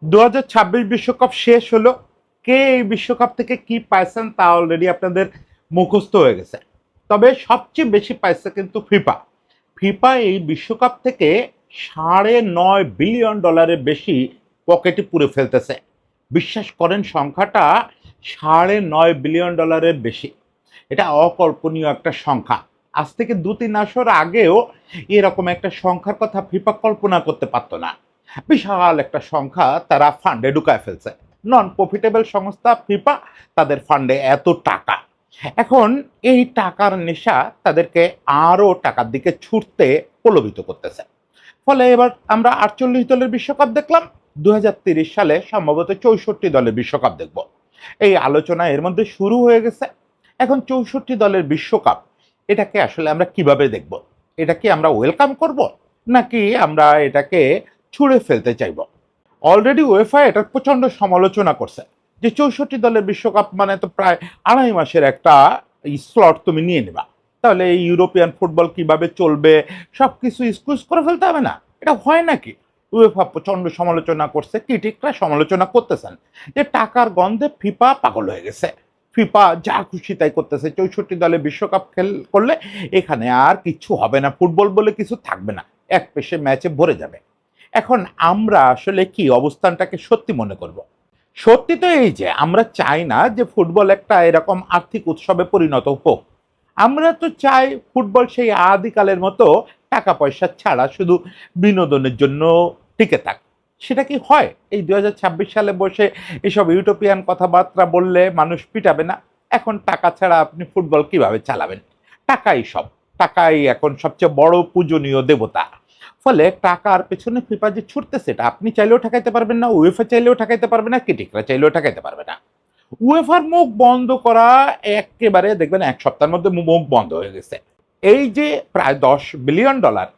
2026 বিশ্বকাপ শেষ হলো। কে এই বিশ্বকাপ থেকে কি পাইছেন তা অলরেডি আপনাদের মুখস্থ হয়ে গেছে। তবে সবচেয়ে বেশি পাইছে কিন্তু ফিফা। ফিফা এই বিশ্বকাপ থেকে $9.5 বিলিয়ন বেশি পকেটে পুরে ফেলতেছে। বিশ্বাস করেন সংখ্যাটা $9.5 বিলিয়ন বেশি। এটা অকল্পনীয় একটা সংখ্যা। আজ থেকে 2-3 আসর আগেও এরকম একটা সংখ্যার কথা ফিফা কল্পনা করতে পারতো না। বিশাল একটা সংখ্যা তারা ফান্ডে ঢুকায় ফেলছে। নন প্রফিটেবল সংস্থা ফিফা, তাদের ফান্ডে এত টাকা। এখন এই টাকার নেশা তাদেরকে আরো টাকার দিকে ছুটতে প্রলোভিত করতেছে। ফলে এবার আমরা 48 দলের বিশ্বকাপ দেখলাম, 2030 সালে সম্ভবত 64 দলের বিশ্বকাপ দেখব। এই আলোচনা এর মধ্যে শুরু হয়ে গেছে। এখন 64 দলের বিশ্বকাপ, এটাকে আসলে আমরা কিভাবে দেখব? এটা কি আমরা ওয়েলকাম করব, নাকি আমরা এটাকে ছুঁড়ে ফেলতে চাইব? অলরেডি ওয়েফা এটার প্রচন্ড সমালোচনা করছে যে 64 দলের বিশ্বকাপ মানে তো প্রায় 2.5 মাসের একটা স্লট তুমি নিয়ে নেবা, তাহলে এই ইউরোপিয়ান ফুটবল কিভাবে চলবে, সবকিছু স্কুজ করে ফেলতে হবে না? এটা হয় নাকি? উয়েফা প্রচন্ড সমালোচনা করছে, ক্রিটিকরা সমালোচনা করতেছেন যে টাকার গন্ধে ফিফা পাগল হয়ে গেছে। ফিফা যা খুশি তাই করতেছে। 64 দলে বিশ্বকাপ করলে এখানে আর কিছু হবে না, ফুটবল বলে কিছু থাকবে না, এক পেশে ম্যাচে ভরে যাবে। এখন আমরা আসলে কি অবস্থানটাকে সত্যি মনে করব? সত্যি তো এই যে আমরা চাই না যে ফুটবল একটা এরকম আর্থিক উৎসবে পরিণত হোক। আমরা তো চাই ফুটবল সেই আদিকালের মতো টাকা পয়সা ছাড়া শুধু বিনোদনের জন্য টিকে থাক। সেটা কি হয়? এই 2026 সালে বসে এসব ইউটোপিয়ান কথাবার্তা বললে মানুষ পিটাবে না? এখন টাকা ছাড়া আপনি ফুটবল কিভাবে চালাবেন? টাকাই সব। টাকাই এখন সবচেয়ে বড় পূজনীয় দেবতা। ফলে টাকার পেছনে ফিফা যে ছুটতেছে, এটা আপনি চাইলেও ঠেকাইতে পারবেন না, উয়েফা চাইলেও ঠেকাইতে পারবে না, ক্রিটিকরা চাইলেও ঠেকাইতে পারবে না। উয়েফার মুখ বন্ধ করা একেবারে দেখবেন 1 সপ্তাহের মধ্যে মুখ বন্ধ হয়ে গেছে। এই যে প্রায় $10 বিলিয়ন,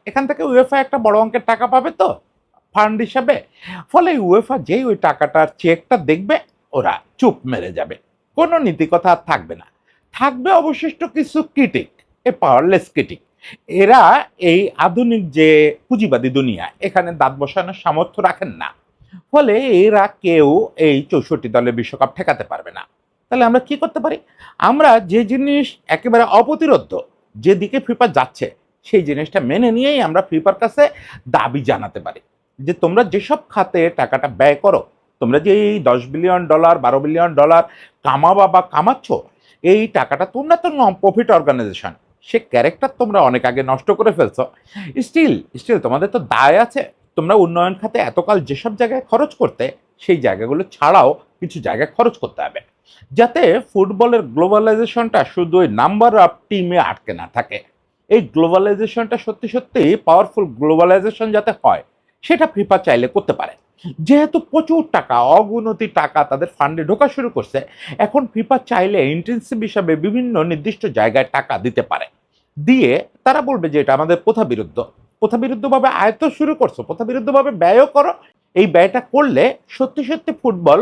এখান থেকে উয়েফা একটা বড় অঙ্কের টাকা পাবে তো ফান্ড হিসাবে। ফলে উয়েফা যেই ওই টাকাটার চেকটা দেখবে, ওরা চুপ মেরে যাবে। কোনো নীতি কথা আর থাকবে না। থাকবে অবশিষ্ট কিছু ক্রিটিক, এ পাওয়ারলেস ক্রিটিক। এরা এই আধুনিক যে পুঁজিবাদী দুনিয়া, এখানে দাঁত বসানোর সামর্থ্য রাখেন না। ফলে এরা কেউ এই 64 দলের বিশ্বকাপ ঠেকাতে পারবে না। তাহলে আমরা কি করতে পারি? আমরা যে জিনিস একেবারে অপ্রতিরোধ্য, যেদিকে ফিফা যাচ্ছে, সেই জিনিসটা মেনে নিয়েই আমরা ফিফার কাছে দাবি জানাতে পারি যে তোমরা যেসব খাতে টাকাটা ব্যয় করো, তোমরা যে এই $10 বিলিয়ন, $12 বিলিয়ন কামাবা বা কামাচ্ছ, এই টাকাটা তোমরা তো নন প্রফিট অর্গানাইজেশন, সে ক্যারেক্টার তোমরা অনেক আগে নষ্ট করে ফেলছো। স্টিল স্টিল তোমাদের তো দায় আছে। তোমরা উন্নয়ন খাতে এতকাল যেসব জায়গায় খরচ করতে, সেই জায়গাগুলো ছাড়াও কিছু জায়গায় খরচ করতে হবে, যাতে ফুটবলের গ্লোবালাইজেশনটা শুধু ওই নাম্বার অফ টিমে আটকে না থাকে। এই গ্লোবালাইজেশনটা সত্যি সত্যি পাওয়ারফুল গ্লোবালাইজেশন যাতে হয়, সেটা ফিফা চাইলে করতে পারে। যেহেতু প্রচুর টাকা, অগুনতি টাকা তাদের ফান্ডে ঢোকা শুরু করছে, এখন ফিফা চাইলে ইন্টেন্সিভ হিসাবে বিভিন্ন নির্দিষ্ট জায়গায় টাকা দিতে পারে। দিয়ে তারা বলবে যে এটা আমাদের প্রথা বিরুদ্ধ। প্রথা বিরুদ্ধভাবে আয়ত্ত শুরু করছো, প্রথা বিরুদ্ধভাবে ব্যয়ও করো। এই ব্যয়টা করলে সত্যি সত্যি ফুটবল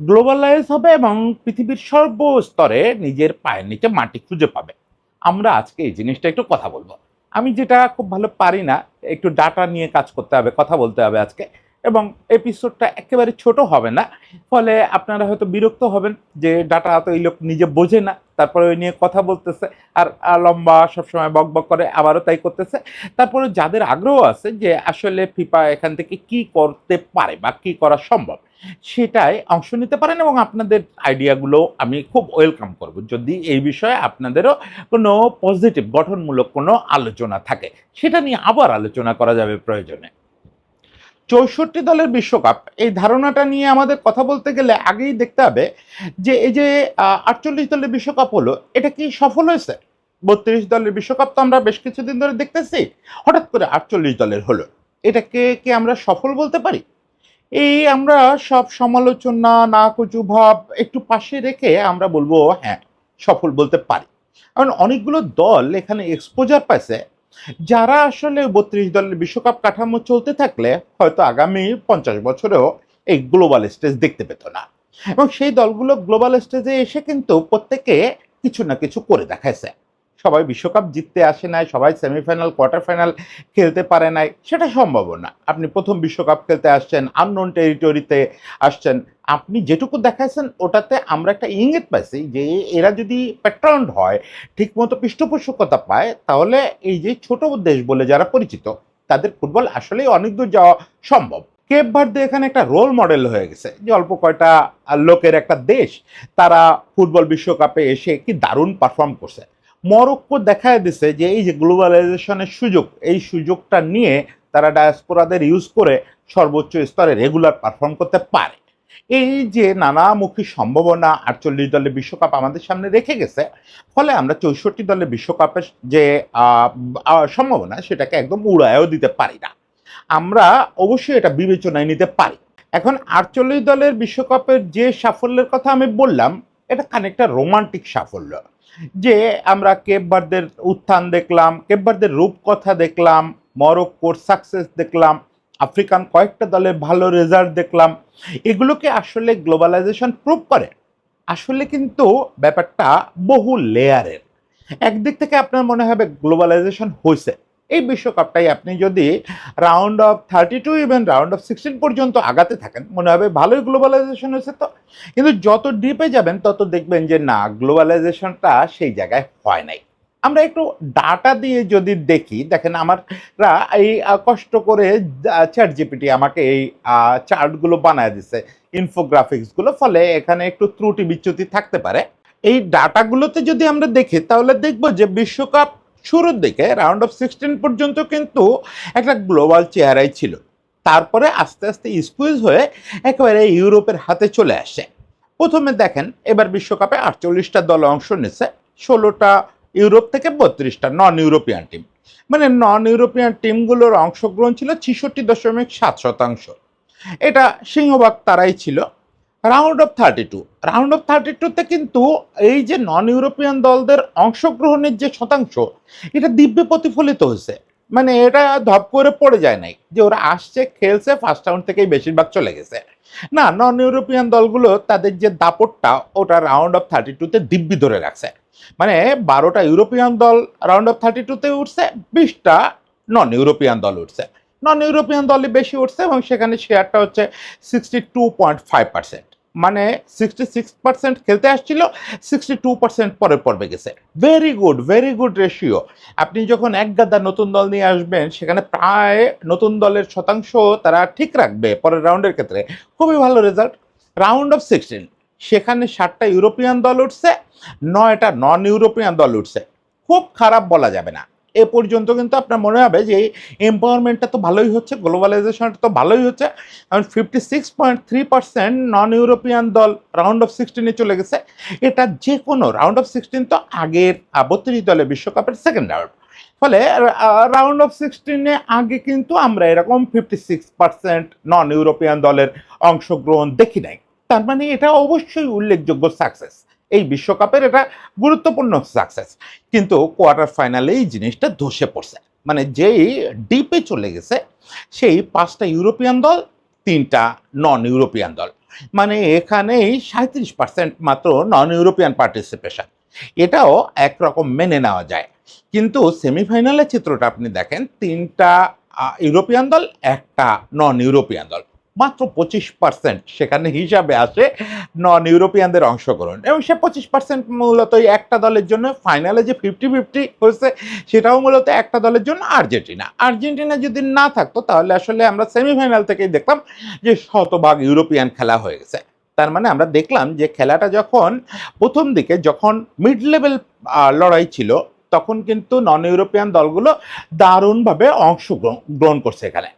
গ্লোবালাইজ হবে এবং পৃথিবীর সর্বস্তরে নিজের পায়ের নিচে মাটি খুঁজে পাবে। আমরা আজকে এই জিনিসটা একটু কথা বলবো। আমি যেটা খুব ভালো পারি না, একটু ডাটা নিয়ে কাজ করতে হবে, কথা বলতে হবে আজকে। এবং এপিসোডটা একেবারে ছোট হবে না। ফলে আপনারা হয়তো বিরক্ত হবেন যে ডাটা তো এই লোক নিজে বোঝে না, তারপরে ওই নিয়ে কথা বলতেছে আর লম্বা সবসময় বক বক করে, আবারও তাই করতেছে। তারপরে যাদের আগ্রহ আছে যে আসলে ফিফা এখান থেকে কি করতে পারে বা কি করা সম্ভব, সেটাই অংশ নিতে পারেন এবং আপনাদের আইডিয়াগুলো আমি খুব ওয়েলকাম করব, যদি এই বিষয়ে আপনাদেরও কোনো পজিটিভ গঠনমূলক কোনো আলোচনা থাকে, সেটা নিয়ে আবার আলোচনা করা যাবে প্রয়োজনে। 64 দলের বিশ্বকাপ, এই ধারণাটা নিয়ে আমাদের কথা বলতে গেলে আগেই দেখতে হবে যে এই যে 48 দলের বিশ্বকাপ হলো, এটা কি সফল হয়েছে? 32 দলের বিশ্বকাপ তো আমরা বেশ কিছুদিন ধরে দেখতেছি, হঠাৎ করে 48 দলের হলো, এটাকে কি আমরা সফল বলতে পারি? এই আমরা সব সমালোচনা না কচু ভাব একটু পাশে রেখে আমরা বলবো হ্যাঁ, সফল বলতে পারি। কারণ অনেকগুলো দল এখানে এক্সপোজার পাইছে, যারা আসলে 32 দলের বিশ্বকাপ কাঠামো চলতে থাকলে হয়তো আগামী 50 বছরেও এই গ্লোবাল স্টেজ দেখতে পেত না। এবং সেই দলগুলো গ্লোবাল স্টেজে এসে কিন্তু প্রত্যেকে কিছু না কিছু করে দেখাইছে। সবাই বিশ্বকাপ জিততে আসে নাই, সবাই সেমিফাইনাল কোয়ার্টার ফাইনাল খেলতে পারে নাই, সেটা সম্ভব না। আপনি প্রথম বিশ্বকাপ খেলতে আসছেন, আননোন টেরিটরিতে আসছেন, আপনি যেটুকু দেখাইছেন ওটাতে আমরা একটা ইঙ্গিত পাইছি যে এরা যদি প্যাটার্ন হয়, ঠিকমতো পৃষ্ঠপোষকতা পায়, তাহলে এই যে ছোট দেশ বলে যারা পরিচিত তাদের ফুটবল আসলেই অনেক দূর যাওয়া সম্ভব। কেপ ভার্দে এখানে একটা রোল মডেল হয়ে গেছে যে অল্প কয়টা লোকের একটা দেশ, তারা ফুটবল বিশ্বকাপে এসে কি দারুণ পারফর্ম করছে। মরক্কো দেখায় দিছে যে এই যে গ্লোবালাইজেশনের সুযোগ, এই সুযোগটা নিয়ে তারা ডায়াসপোরাদের ইউজ করে সর্বোচ্চ স্তরে রেগুলার পারফর্ম করতে পারে। এই যে নানামুখী সম্ভাবনা 48 দলের বিশ্বকাপ আমাদের সামনে রেখে গেছে, ফলে আমরা 64 দলের বিশ্বকাপের যে সম্ভাবনা সেটাকে একদম উড়ায়ও দিতে পারি না। আমরা অবশ্যই এটা বিবেচনায় নিতে পারি। এখন 48 দলের বিশ্বকাপের যে সাফল্যের কথা আমি বললাম, এটা খানিকটা রোমান্টিক সাফল্য। যে আমরা কেপ ভার্দের উত্থান দেখলাম, কেপ ভার্দের রূপকথা দেখলাম, মরক্কোর সাকসেস দেখলাম, আফ্রিকান কয়েকটা দলের ভালো রেজাল্ট দেখলাম, এগুলোকে আসলে গ্লোবালাইজেশন প্রুভ করে? আসলে কিন্তু ব্যাপারটা বহু লেয়ারের। একদিক থেকে আপনার মনে হবে গ্লোবালাইজেশন হয়েছে, এই বিশ্বকাপটাই আপনি যদি round of 32 even round of 16 পর্যন্ত আগাতে থাকেন, মনে হবে ভালোই গ্লোবালাইজেশন হয়েছে। তো কিন্তু যত ডিপে যাবেন তত দেখবেন যে না, গ্লোবালাইজেশনটা সেই জায়গায় হয় নাই। আমরা একটু ডাটা দিয়ে যদি দেখি, দেখেন আমাররা এই কষ্ট করে চ্যাট জিপিটি আমাকে এই চার্টগুলো বানায় দিছে, ইনফোগ্রাফিক্সগুলো, ফলে এখানে একটু ত্রুটি বিচ্যুতি থাকতে পারে। এই ডাটাগুলোতে যদি আমরা দেখি তাহলে দেখব যে বিশ্বকাপ শুরুর দিকে রাউন্ড অফ 16 পর্যন্ত কিন্তু একটা গ্লোবাল চেহারাই ছিল। তারপরে আস্তে আস্তে স্কুইজ হয়ে একেবারে ইউরোপের হাতে চলে আসে। প্রথমে দেখেন এবার বিশ্বকাপে 48টা দল অংশ নিচ্ছে, 16টা ইউরোপ থেকে, 32টা নন ইউরোপিয়ান টিম। মানে নন ইউরোপিয়ান টিমগুলোর অংশগ্রহণ ছিল 66.7%। এটা সিংহভাগ তারাই ছিল। রাউন্ড অফ 32, রাউন্ড অফ 32তে কিন্তু এই যে নন ইউরোপিয়ান দলদের অংশগ্রহণের যে শতাংশ, এটা দিব্যে প্রতিফলিত হয়েছে। মানে এটা ধপ করে পড়ে যায় নাই যে ওরা আসছে খেলছে ফার্স্ট রাউন্ড থেকেই বেশিরভাগ চলে গেছে। না, নন ইউরোপিয়ান দলগুলো তাদের যে দাপটটা ওটা রাউন্ড অফ 32তে দিব্যি ধরে রাখছে। মানে 12টা ইউরোপিয়ান দল রাউন্ড অফ 32তে উঠছে, 20টা নন ইউরোপিয়ান দল উঠছে। নন ইউরোপিয়ান দলই বেশি উঠছে এবং সেখানে শেয়ারটা হচ্ছে 62.5%। মানে 66% খেলতে আসছিল, 62% পরের পর্বে গেছে। Very good ratio. আপনি যখন এক গাদা নতুন দল নিয়ে আসবেন, সেখানে প্রায় নতুন দলের শতাংশ তারা ঠিক রাখবে পরের রাউন্ডের ক্ষেত্রে, খুবই ভালো রেজাল্ট। রাউন্ড অফ 16, সেখানে 7টা ইউরোপিয়ান দল উঠছে, 9টা নন ইউরোপিয়ান দল উঠছে। খুব খারাপ বলা যাবে না। এ পর্যন্ত কিন্তু আপনার মনে হবে যে এম্পাওয়ারমেন্টটা তো ভালোই হচ্ছে, গ্লোবালাইজেশনটা তো ভালোই হচ্ছে। কারণ 56.3% নন ইউরোপিয়ান দল রাউন্ড অফ 16-এ চলে গেছে। এটা যে কোনো রাউন্ড অফ 16 তো আগের 32 দলের বিশ্বকাপের সেকেন্ড রাউন্ড। ফলে রাউন্ড অফ 16-এ আগে কিন্তু আমরা এরকম 56% নন ইউরোপিয়ান দলের অংশগ্রহণ দেখি নাই। তার মানে এটা অবশ্যই উল্লেখযোগ্য সাকসেস, এই বিশ্বকাপের এটা গুরুত্বপূর্ণ সাকসেস। কিন্তু কোয়ার্টার ফাইনালে এই জিনিসটা ধসে পড়ছে। মানে যেই ডিপে চলে গেছে সেই 5টা ইউরোপিয়ান দল, 3টা নন ইউরোপিয়ান দল। মানে এখানেই 37% মাত্র নন ইউরোপিয়ান পার্টিসিপেশন। এটাও একরকম মেনে নেওয়া যায়। কিন্তু সেমিফাইনালের চিত্রটা আপনি দেখেন, 3টা ইউরোপিয়ান দল, 1টা নন ইউরোপিয়ান দল, মাত্র 25% সেখানে হিসাবে আসে নন ইউরোপিয়ানদের অংশগ্রহণ। এবং সে 25% মূলত একটা দলের জন্য। ফাইনালে যে 50-50 হয়েছে সেটাও মূলত একটা দলের জন্য, আর্জেন্টিনা। আর্জেন্টিনা যদি না থাকতো তাহলে আসলে আমরা সেমিফাইনাল থেকেই দেখলাম যে শতভাগ ইউরোপিয়ান খেলা হয়ে গেছে। তার মানে আমরা দেখলাম যে খেলাটা যখন প্রথম দিকে যখন মিড লেভেল লড়াই ছিল, তখন কিন্তু নন ইউরোপিয়ান দলগুলো দারুণভাবে অংশগ্রহণ করছে এখানে।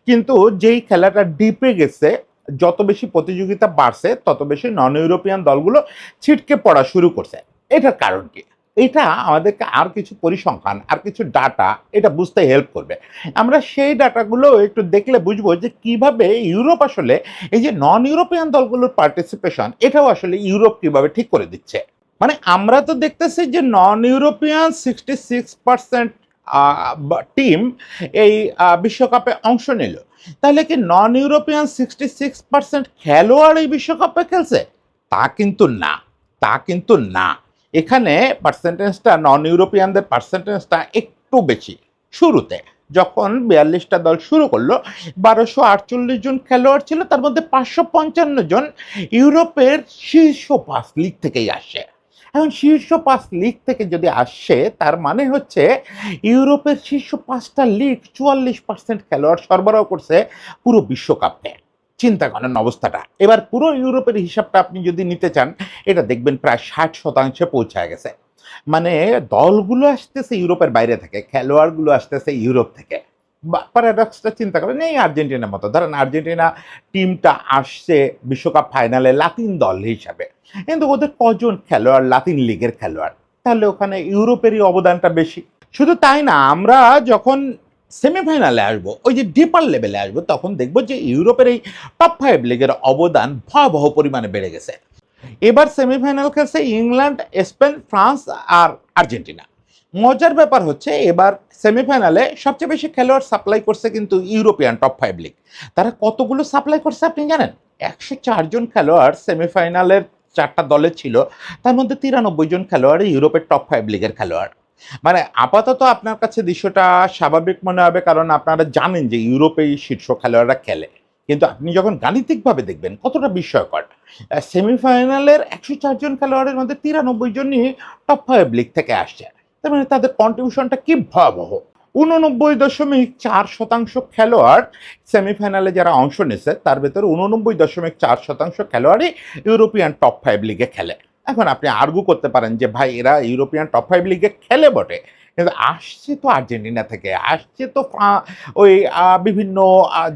কিন্তু যেই খেলাটা ডিপে গেছে, যত বেশি প্রতিযোগিতা বাড়ছে তত বেশি নন ইউরোপিয়ান দলগুলো ছিটকে পড়া শুরু করছে। এটার কারণ কি? এটা আমাদেরকে আর কিছু পরিসংখ্যান, আর কিছু ডাটা এটা বুঝতে হেল্প করবে। আমরা সেই ডাটাগুলো একটু দেখলে বুঝবো যে কিভাবে ইউরোপ আসলে এই যে নন ইউরোপিয়ান দলগুলোর পার্টিসিপেশন, এটাও আসলে ইউরোপ কিভাবে ঠিক করে দিচ্ছে। মানে আমরা তো দেখতেছি যে নন ইউরোপিয়ান 66% টিম এই বিশ্বকাপে অংশ নিল। তাহলে কি নন ইউরোপিয়ান 66% খেলোয়াড় এই বিশ্বকাপে খেলছে? তা কিন্তু না, তা কিন্তু না। এখানে পার্সেন্টেজটা নন ইউরোপিয়ানদের পার্সেন্টেজটা একটু বেশি শুরুতে, যখন 42টা দল শুরু করলো 1248 জন খেলোয়াড় ছিল, তার মধ্যে 555 জন ইউরোপের শীর্ষ 5 লিগ থেকেই আসে। এখন শীর্ষ 5 লিগ থেকে যদি আসে তার মানে হচ্ছে ইউরোপের শীর্ষ 5টা লিগ 44% খেলোয়াড় সরবরাহ করছে পুরো বিশ্বকাপে। চিন্তা করেন অবস্থাটা। এবার পুরো ইউরোপের হিসাবটা আপনি যদি নিতে চান, এটা দেখবেন প্রায় 60% পৌঁছায় গেছে। মানে দলগুলো আসতেছে ইউরোপের বাইরে থেকে, খেলোয়াড়গুলো আসতেছে ইউরোপ থেকে। প্যারাডক্সটা চিন্তা করেন, এই আর্জেন্টিনার মতো। ধরেন আর্জেন্টিনা টিমটা আসছে বিশ্বকাপ ফাইনালে লাতিন দল হিসাবে, কিন্তু ওদের কজন খেলোয়াড় লাতিন লিগের খেলোয়াড়? তাহলে ওখানে ইউরোপেরই অবদানটা বেশি। শুধু তাই না, আমরা যখন সেমিফাইনালে আসবো, ওই যে ডিপার লেভেলে আসবো, তখন দেখবো যে ইউরোপের এই টপ 5 লিগের অবদান ভয়াবহ পরিমাণে বেড়ে গেছে। এবার সেমিফাইনাল খেলছে ইংল্যান্ড, স্পেন, ফ্রান্স আর আর্জেন্টিনা। মজার ব্যাপার হচ্ছে এবার সেমিফাইনালে সবচেয়ে বেশি খেলোয়াড় সাপ্লাই করছে কিন্তু ইউরোপিয়ান টপ 5 লিগ। তারা কতগুলো সাপ্লাই করছে আপনি জানেন? 104 জন খেলোয়াড় সেমিফাইনালের 4টা দলে ছিল, তার মধ্যে 93 জন খেলোয়াড় ইউরোপের টপ 5 লিগের খেলোয়াড়। মানে আপাতত আপনার কাছে দৃশ্যটা স্বাভাবিক মনে হবে, কারণ আপনারা জানেন যে ইউরোপেই শীর্ষ খেলোয়াড়রা খেলে। কিন্তু আপনি যখন গাণিতিকভাবে দেখবেন কতটা বিস্ময়কর। সেমিফাইনালের 104 জন খেলোয়াড়ের মধ্যে 93 জনই টপ 5 লিগ থেকে আসছে। তার মানে তাদের কন্ট্রিবিউশনটা কি ভয়াবহ। 89.4% খেলোয়াড় সেমিফাইনালে যারা অংশ নিছে, তার ভেতরে 89.4% খেলোয়াড়ই ইউরোপিয়ান টপ 5 লিগে খেলে। এখন আপনি আর্গু করতে পারেন যে ভাই এরা ইউরোপিয়ান টপ 5 লিগে খেলে বটে, কিন্তু আসছে তো আর্জেন্টিনা থেকে, আসছে তো ওই বিভিন্ন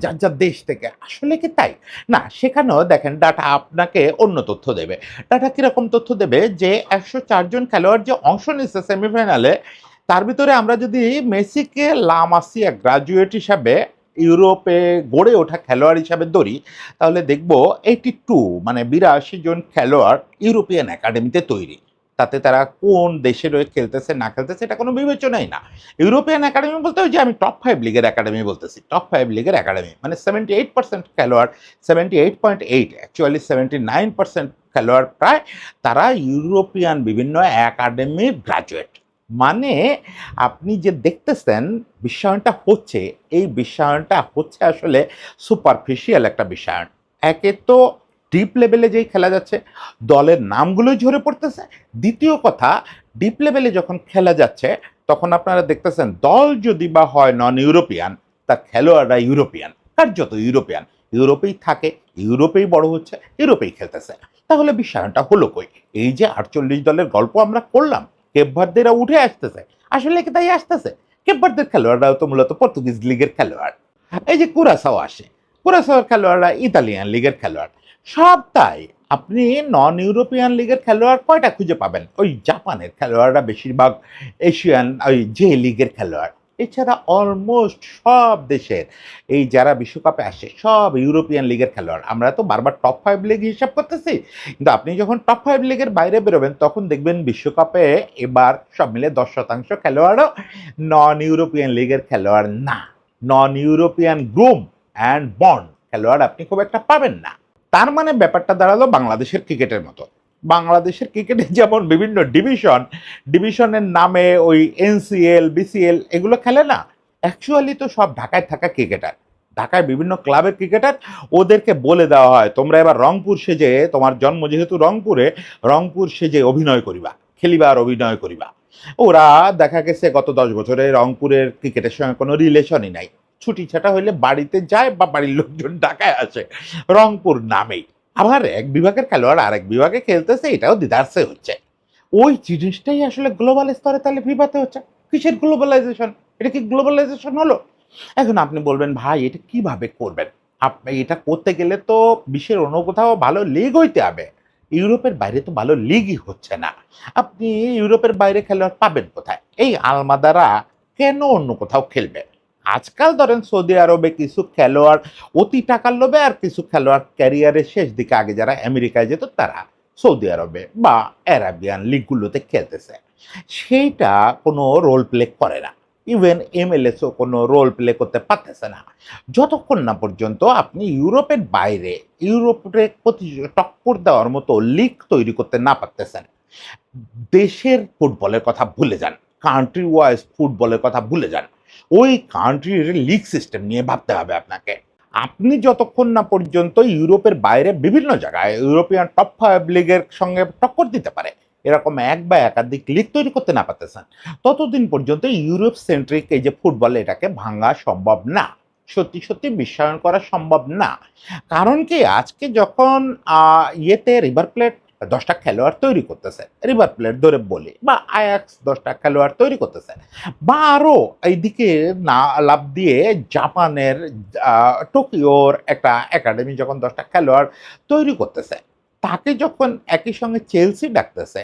যার যার দেশ থেকে। আসলে কি তাই? না, সেখানেও দেখেন ডাটা আপনাকে অন্য তথ্য দেবে। ডাটা কিরকম তথ্য দেবে যে 104 জন খেলোয়াড় যে অংশ নিচ্ছে সেমিফাইনালে, তার ভিতরে আমরা যদি মেসিকে লা মাসিয়া গ্রাজুয়েট হিসাবে ইউরোপে গড়ে ওঠা খেলোয়াড় হিসাবে ধরি, তাহলে দেখব 82 মানে 82 জন খেলোয়াড় ইউরোপিয়ান একাডেমিতে তৈরি। তাতে তারা কোন দেশে রয়ে খেলতেছে না খেলতেছে এটা কোনো বিবেচনাই না। ইউরোপিয়ান একাডেমি বলতে ওই যে আমি টপ 5 লিগের একাডেমি বলতেছি, টপ 5 লিগের একাডেমি মানে 78% খেলোয়াড়, 78.8 অ্যাকচুয়ালি 79% খেলোয়াড় প্রায়, তারা ইউরোপিয়ান বিভিন্ন একাডেমির গ্রাজুয়েট। মানে আপনি যে দেখতেছেন বিশ্বায়নটা হচ্ছে, এই বিশ্বায়নটা হচ্ছে আসলে সুপারফিশিয়াল একটা বিশ্বায়ন। একে তো ডিপ লেভেলে যেই খেলা যাচ্ছে, দলের নামগুলোই ঝরে পড়তেছে। দ্বিতীয় কথা, ডিপ লেভেলে যখন খেলা যাচ্ছে তখন আপনারা দেখতেছেন দল যদি বা হয় নন ইউরোপিয়ান, তার খেলোয়াড়রা ইউরোপিয়ান, কার্যত ইউরোপিয়ান, ইউরোপেই থাকে, ইউরোপেই বড় হচ্ছে, ইউরোপেই খেলতেছে। তাহলে বিশ্বায়নটা হলো কই? এই যে 48 দলের গল্প আমরা করলাম, কেপভার্দেরা উঠে আসতেছে, আসলে কি তাই আসতেছে? কেপভার্দের খেলোয়াড়রাও তো মূলত পর্তুগিজ লিগের খেলোয়াড়। এই যে কুরাসাও আসে, কুরাসাওয়ার খেলোয়াড়রা ইতালিয়ান লিগের খেলোয়াড়। সব তাই। আপনি নন ইউরোপিয়ান লিগের খেলোয়াড় কয়টা খুঁজে পাবেন? ওই জাপানের খেলোয়াড়রা বেশিরভাগ এশিয়ান ওই জে লিগের খেলোয়াড়। এছাড়া অলমোস্ট সব দেশের এই যারা বিশ্বকাপে আসে সব ইউরোপিয়ান লিগের খেলোয়াড়। আমরা তো বারবার টপ 5 লিগ হিসাব করতেছি, কিন্তু আপনি যখন টপ 5 লিগের বাইরে বেরোবেন তখন দেখবেন বিশ্বকাপে এবার সব মিলে 10% খেলোয়াড়ও নন ইউরোপিয়ান লিগের খেলোয়াড় না। Non European groom and bond খেলোয়াড় আপনি খুব একটা পাবেন না। তার মানে ব্যাপারটা দাঁড়ালো বাংলাদেশের ক্রিকেটের মতো। বাংলাদেশের ক্রিকেটে যেমন বিভিন্ন ডিভিশনের নামে ওই এনসিএল, বিসিএল এগুলো খেলে না, অ্যাকচুয়ালি তো সব ঢাকায় থাকা ক্রিকেটার, ঢাকায় বিভিন্ন ক্লাবের ক্রিকেটার। ওদেরকে বলে দেওয়া হয় তোমরা এবার রংপুর সেজে, তোমার জন্ম যেহেতু রংপুরে, রংপুর সেজে অভিনয় করিবা, খেলিবা আর অভিনয় করিবা। ওরা দেখা গেছে গত 10 বছরে রংপুরের ক্রিকেটের সঙ্গে কোনো রিলেশনই নাই। ছুটি ছাটা হইলে বাড়িতে যায় বা বাড়ির লোকজন ঢাকায় আসে রংপুর নামেই। আবার এক বিভাগের খেলোয়াড় আরেক বিভাগে খেলতেছে, এটাও দিদারসে হচ্ছে। ওই জিনিসটাই আসলে গ্লোবাল স্তরে তাহলে বিভাতে হচ্ছে। কিসের গ্লোবালাইজেশন? এটা কি গ্লোবালাইজেশন হলো? এখন আপনি বলবেন ভাই এটা কিভাবে করবেন? আপনি এটা করতে গেলে তো বিশ্বের অন্য কোথাও ভালো লিগ হইতে হবে। ইউরোপের বাইরে তো ভালো লিগই হচ্ছে না। আপনি ইউরোপের বাইরে খেলোয়াড় পাবেন কোথায়? এই আলমাদারা কেন অন্য কোথাও খেলবে? আজকাল ধরেন সৌদি আরবে কিছু খেলোয়াড় অতি টাকার লোভে, আর কিছু খেলোয়াড় ক্যারিয়ারের শেষ দিকে আগে যারা আমেরিকায় যেত তারা সৌদি আরবে বা অ্যারাবিয়ান লিগগুলোতে খেলতেছে। সেইটা কোনো রোল প্লে করে না। ইভেন এমএলএসও কোনো রোল প্লে করতে পারতেছে না, যতক্ষণ না পর্যন্ত আপনি ইউরোপের বাইরে ইউরোপে টক্কর দেওয়ার মতো লিগ তৈরি করতে না পারতেছেন। দেশের ফুটবলের কথা ভুলে যান, কান্ট্রি ওয়াইজ ফুটবলের কথা ভুলে যান। ওই কান্ট্রির লিগ সিস্টেম নিয়ে ভাবতে হবে আপনাকে। আপনি যতক্ষণ না পর্যন্ত ইউরোপের বাইরে বিভিন্ন জায়গায় ইউরোপিয়ান টপ 5 লিগের সঙ্গে টক্কর দিতে পারে, এরকম এক বা একাধিক লিগ তৈরি করতে না পারতেছেন, ততদিন পর্যন্ত ইউরোপ সেন্ট্রিক এই যে ফুটবল এটাকে ভাঙা সম্ভব না। সত্যি, সত্যি বিশ্বায়ন করা সম্ভব না। কারণ কি আজকে যখন ইয়েতে রিভার প্লেট ১০ টা খেলোয়াড় তৈরি করতেছে, রিভার প্লেট ধরে বলি, বা আয়াক্স ১০ টা খেলোয়াড় তৈরি করতেছে, বা আরো এইদিকে না লাভ দিয়ে জাপানের টোকিওর একটা একাডেমি যখন ১০ টা খেলোয়াড় তৈরি করতেছে, তাকে যখন একই সঙ্গে চেলসি ডাকতেছে,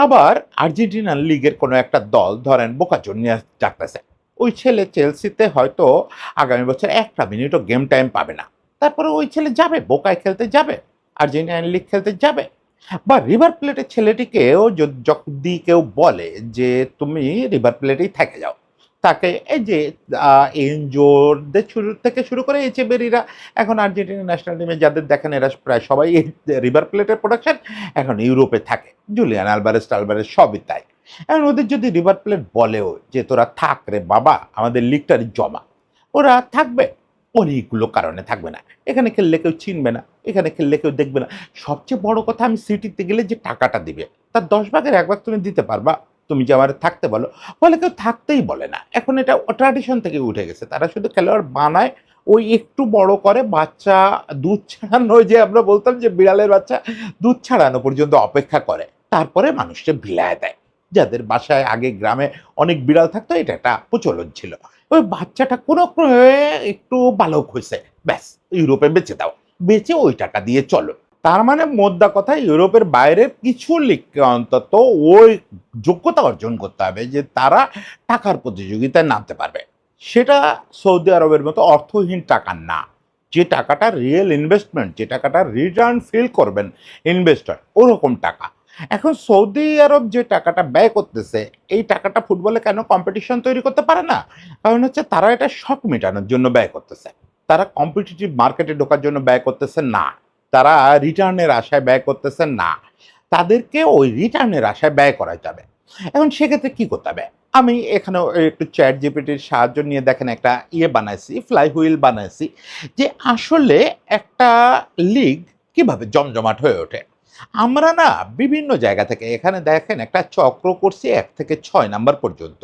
আবার আর্জেন্টিনার লিগের কোনো একটা দল ধরেন বোকা জুনিয়র্স ডাকতেছে, ওই ছেলে চেলসিতে হয়তো আগামী বছর একটা মিনিটও গেম টাইম পাবে না। তারপরে ওই ছেলে যাবে, বোকায় খেলতে যাবে, আর্জেন্টিনান লিগ খেলতে যাবে। বা রিভার প্লেটের ছেলেটিকেও যদি কেউ বলে যে তুমি রিভার প্লেটেই থেকে যাও, তাকে এই যে এনজোরদের শুরু থেকে শুরু করে এচেবেরিরা এখন আর্জেন্টিনা ন্যাশনাল টিমে যাদের দেখেন এরা প্রায় সবাই এই রিভার প্লেটের প্রোডাকশন, এখন ইউরোপে থাকে, জুলিয়ান আলভারেজ টালভারেজ সবই তাই। এখন ওদের যদি রিভার প্লেট বলেও যে তোরা থাক রে বাবা, আমাদের লিগটার জমা, ওরা থাকবে। অনেকগুলো কারণে থাকবে না, এখানে খেললে কেউ চিনবে না, এখানে খেললে কেউ দেখবে না। সবচেয়ে বড় কথা, আমি সিটিতে গেলে যে টাকাটা দিবে তার ১০ ভাগের ১ ভাগ তুমি দিতে পারবা, তুমি যে আমার থাকতে বলো, ফলে কেউ থাকতেই বলে না। এখন এটা ট্র্যাডিশন থেকে উঠে গেছে, তারা শুধু খেলোয়াড় বানায়, ওই একটু বড় করে বাচ্চা দুধ ছাড়ানো, যে আমরা বলতাম যে বিড়ালের বাচ্চা দুধ ছাড়ানো পর্যন্ত অপেক্ষা করে, তারপরে মানুষকে বিলায় দেয়। যাদের বাসায় আগে গ্রামে অনেক বিড়াল থাকতো, এটা একটা প্রচলন ছিল। ওই বাচ্চাটা কোনো ক্রমে একটু বালক হয়েছে, ব্যাস ইউরোপে বেচে দাও, বেচে ওই টাকা দিয়ে চলো। তার মানে মোদ্দা কথা, ইউরোপের বাইরের কিছু লিগকে অন্তত ওই যোগ্যতা অর্জন করতে হবে যে তারা টাকার প্রতিযোগিতায় নামতে পারবে। সেটা সৌদি আরবের মতো অর্থহীন টাকা না, যে টাকাটা রিয়েল ইনভেস্টমেন্ট, যে টাকাটা রিটার্ন ফিল করবেন ইনভেস্টর, ওরকম টাকা। এখন সৌদি আরব যে টাকাটা ব্যয় করতেছে, এই টাকাটা ফুটবলে কেন কম্পিটিশন তৈরি করতে পারে না? কারণ হচ্ছে তারা এটা শখ মেটানোর জন্য ব্যয় করতেছে, তারা কম্পিটিটিভ মার্কেটে ঢোকার জন্য ব্যয় করতেছে না, তারা রিটার্নের আশায় ব্যয় করতেছে না, তাদেরকে ওই রিটার্নের আশায় ব্যয় করা যাবে। এখন সেক্ষেত্রে কি করতে হবে? আমি এখানে একটু চ্যাট জিপিটির সাহায্য নিয়ে দেখেন একটা বানাইছি, ফ্লাই হুইল বানাইছি, যে আসলে একটা লিগ কিভাবে জমজমাট হয়ে ওঠে। আমরা না বিভিন্ন জায়গা থেকে, এখানে দেখেন একটা চক্র করছি ১ থেকে ৬ নাম্বার পর্যন্ত।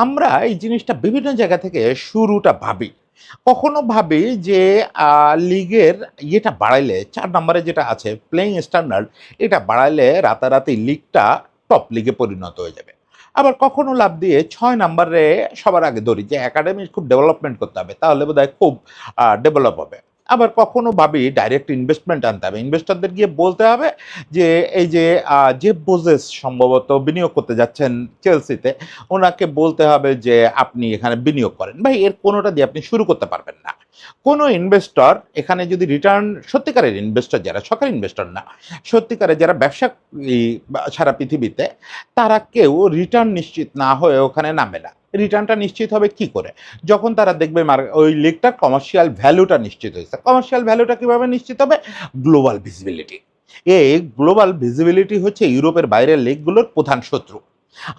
আমরা এই জিনিসটা বিভিন্ন জায়গা থেকে শুরুটা ভাবি। কখনো ভাবি যে লিগের বাড়াইলে ৪ নাম্বারে যেটা আছে প্লেইং স্ট্যান্ডার্ড, এটা বাড়াইলে রাতারাতি লিগটা টপ লিগে পরিণত হয়ে যাবে। আবার কখনো লাভ দিয়ে ৬ নাম্বারে সবার আগে ধরি যে একাডেমি খুব ডেভেলপমেন্ট করতে হবে, তাহলে বোধহয় খুব ডেভেলপ হবে। আবার কখনো ভাবি ডাইরেক্ট ইনভেস্টমেন্ট আনতে হবে, ইনভেস্টরদের গিয়ে বলতে হবে যে এই যে জেফ বেজোস সম্ভবত বিনিয়োগ করতে যাচ্ছেন চেলসিতে, ওনাকে বলতে হবে যে আপনি এখানে বিনিয়োগ করেন। ভাই এর কোনোটা দিয়ে আপনি শুরু করতে পারবেন না। কোনো ইনভেস্টর এখানে যদি রিটার্ন, সত্যিকারের ইনভেস্টর যারা, সরকারি ইনভেস্টর না, সত্যিকারের যারা ব্যবসা সারা পৃথিবীতে, তারা কেউ রিটার্ন নিশ্চিত না হয়ে ওখানে নামে না। রিটার্নটা নিশ্চিত হবে কি করে? যখন তারা দেখবে ওই লিগটার কমার্শিয়াল ভ্যালুটা নিশ্চিত হয়েছে। কমার্শিয়াল ভ্যালুটা কিভাবে নিশ্চিত হবে? Global visibility. এই গ্লোবাল ভিজিবিলিটি হচ্ছে ইউরোপের বাইরের লিগগুলোর প্রধান শত্রু।